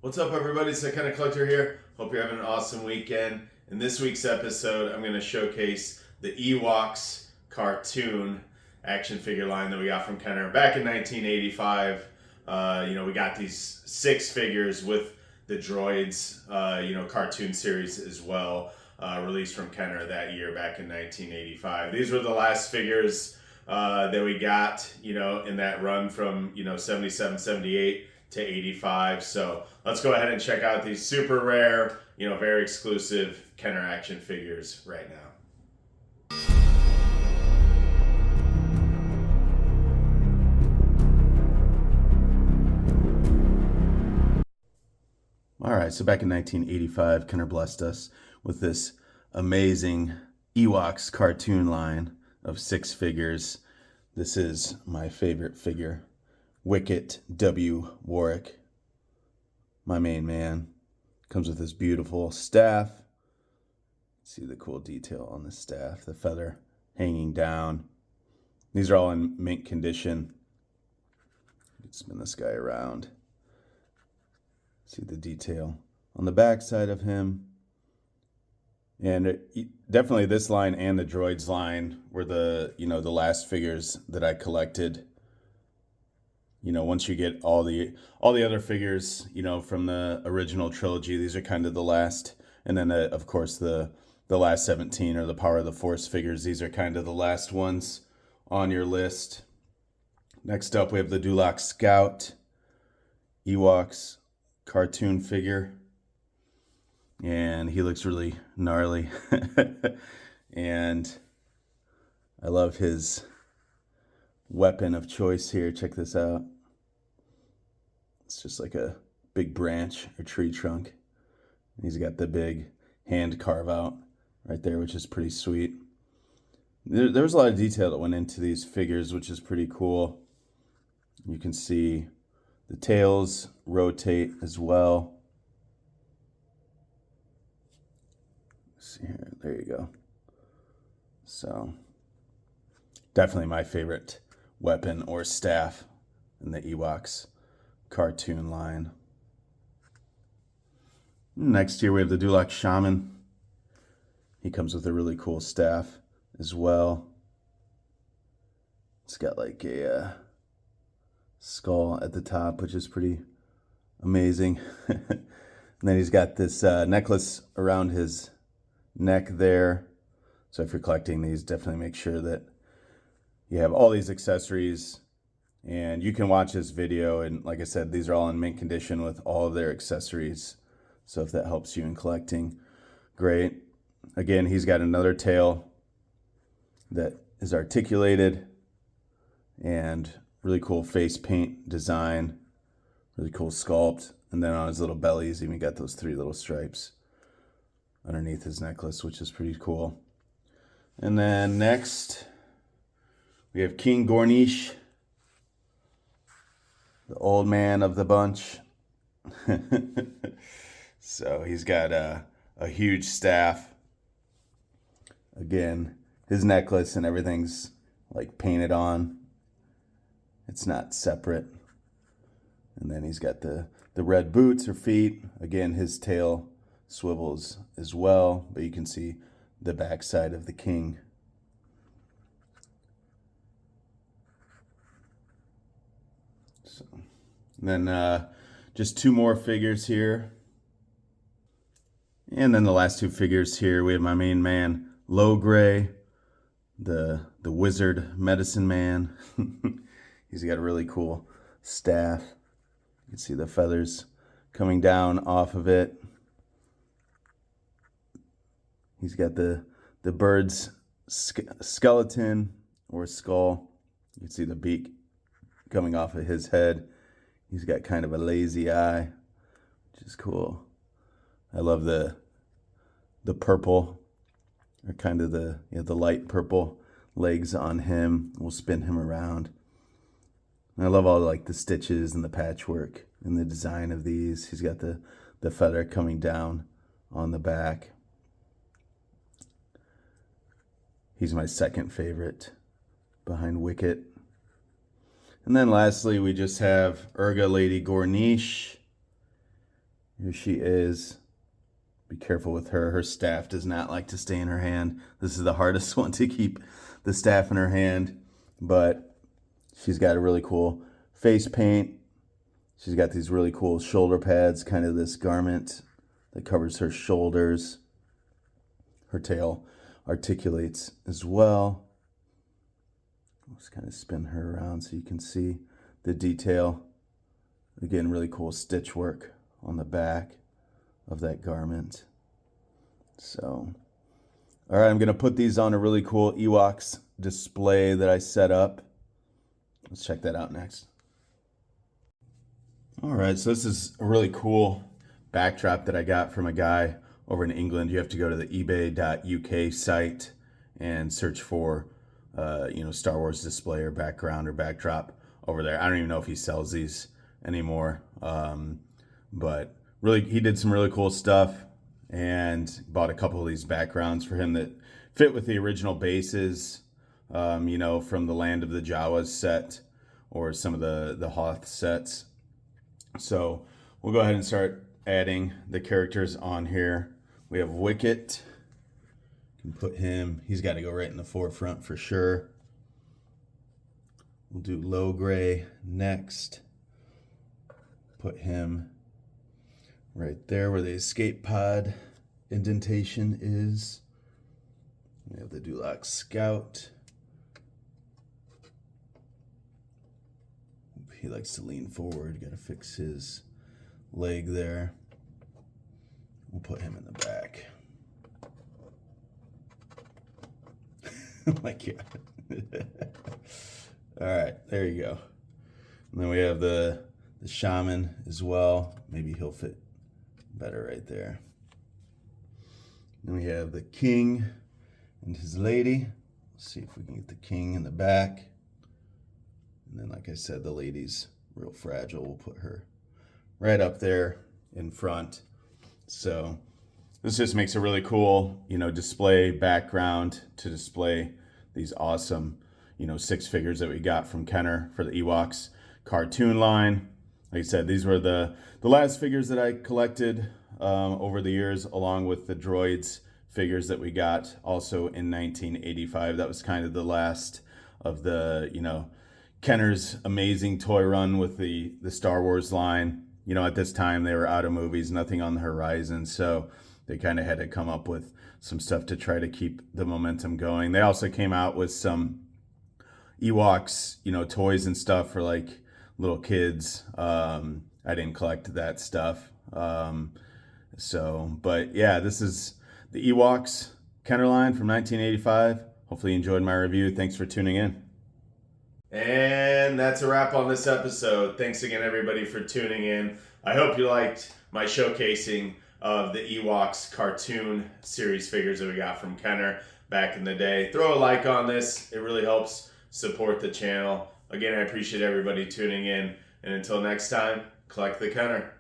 What's up, everybody? It's the Kind of Collector here. Hope you're having an awesome weekend. In this week's episode, I'm going to showcase the EWOKS cartoon action figure line that we got from Kenner back in 1985. We got these 6 figures with the Droids, cartoon series as well, released from Kenner that year back in 1985. These were the last figures that we got, in that run from, 77, 78 to 85. So let's go ahead and check out these super rare, very exclusive Kenner action figures right now. All right, so back in 1985, Kenner blessed us with this amazing EWOKS cartoon line of 6 figures. This is my favorite figure, Wicket W. Warwick, my main man. Comes with this beautiful staff. See the cool detail on the staff, the feather hanging down. These are all in mint condition. Spin this guy around. See the detail on the back side of him. And definitely this line and the Droids line were the last figures that I collected. Once you get all the other figures, from the original trilogy, these are kind of the last. And then, of course, the last 17 or the Power of the Force figures. These are kind of the last ones on your list. Next up, we have the Dulux Scout EWOKS cartoon figure. And he looks really gnarly. And I love his weapon of choice here. Check this out. It's just like a big branch or tree trunk. He's got the big hand carve out right there, which is pretty sweet. There was a lot of detail that went into these figures, which is pretty cool. You can see the tails rotate as well. See here, there you go. So definitely my favorite weapon or staff in the EWOKS cartoon line. Next here we have the Dulux Shaman. He comes with a really cool staff as well. It's got like a skull at the top, which is pretty amazing. And then he's got this necklace around his neck there. So if you're collecting these, definitely make sure that you have all these accessories, and you can watch this video. And like I said, these are all in mint condition with all of their accessories. So if that helps you in collecting, great. Again, he's got another tail that is articulated and really cool face paint design, really cool sculpt. And then on his little belly, he's even got those 3 little stripes underneath his necklace, which is pretty cool. And then next, we have King Gornish, the old man of the bunch. So he's got a huge staff. Again, his necklace and everything's like painted on. It's not separate. And then he's got the red boots or feet. Again, his tail swivels as well, but you can see the backside of the king. So, then just 2 more figures here. And then the last 2 figures here, we have my main man, Low Gray, the wizard medicine man. He's got a really cool staff. You can see the feathers coming down off of it. He's got the bird's skeleton or skull. You can see the beak coming off of his head. He's got kind of a lazy eye, which is cool. I love the purple, or kind of the light purple legs on him. We'll spin him around. And I love all like the stitches and the patchwork and the design of these. He's got the feather coming down on the back. He's my second favorite behind Wicket. And then lastly, we just have Urga Lady Gornish. Here she is. Be careful with her. Her staff does not like to stay in her hand. This is the hardest one to keep the staff in her hand, but she's got a really cool face paint. She's got these really cool shoulder pads, kind of this garment that covers her shoulders. Her tail articulates as well. Just kind of spin her around so you can see the detail. Again, really cool stitch work on the back of that garment. So, all right, I'm going to put these on a really cool EWOKS display that I set up. Let's check that out next. All right, so this is a really cool backdrop that I got from a guy over in England. You have to go to the ebay.uk site and search for, Star Wars display or background or backdrop over there. I don't even know if he sells these anymore, but really, he did some really cool stuff and bought a couple of these backgrounds for him that fit with the original bases, from the Land of the Jawas set or some of the Hoth sets. So we'll go ahead and start adding the characters on here. We have Wicket. Can put him, he's got to go right in the forefront for sure. We'll do Low Gray next. Put him right there where the escape pod indentation is. We have the Dulux Scout. He likes to lean forward. Got to fix his leg there. We'll put him in the back. Oh my God. All right, there you go. And then we have the shaman as well. Maybe he'll fit better right there. Then we have the king and his lady. Let's see if we can get the king in the back. And then, like I said, the lady's real fragile. We'll put her right up there in front. So this just makes a really cool, display background to display these awesome, 6 figures that we got from Kenner for the EWOKS cartoon line. Like I said, these were the last figures that I collected over the years, along with the Droids figures that we got also in 1985. That was kind of the last of the, Kenner's amazing toy run with the Star Wars line. At this time they were out of movies, nothing on the horizon, so they kind of had to come up with some stuff to try to keep the momentum going. They also came out with some EWOKS, toys and stuff for like little kids. I didn't collect that stuff. But yeah, this is the EWOKS Kenner line from 1985. Hopefully you enjoyed my review. Thanks for tuning in. And that's a wrap on this episode. Thanks again, everybody, for tuning in. I hope you liked my showcasing of the EWOKS cartoon series figures that we got from Kenner back in the day. Throw a like on this. It really helps support the channel. Again, I appreciate everybody tuning in. And until next time, collect the Kenner.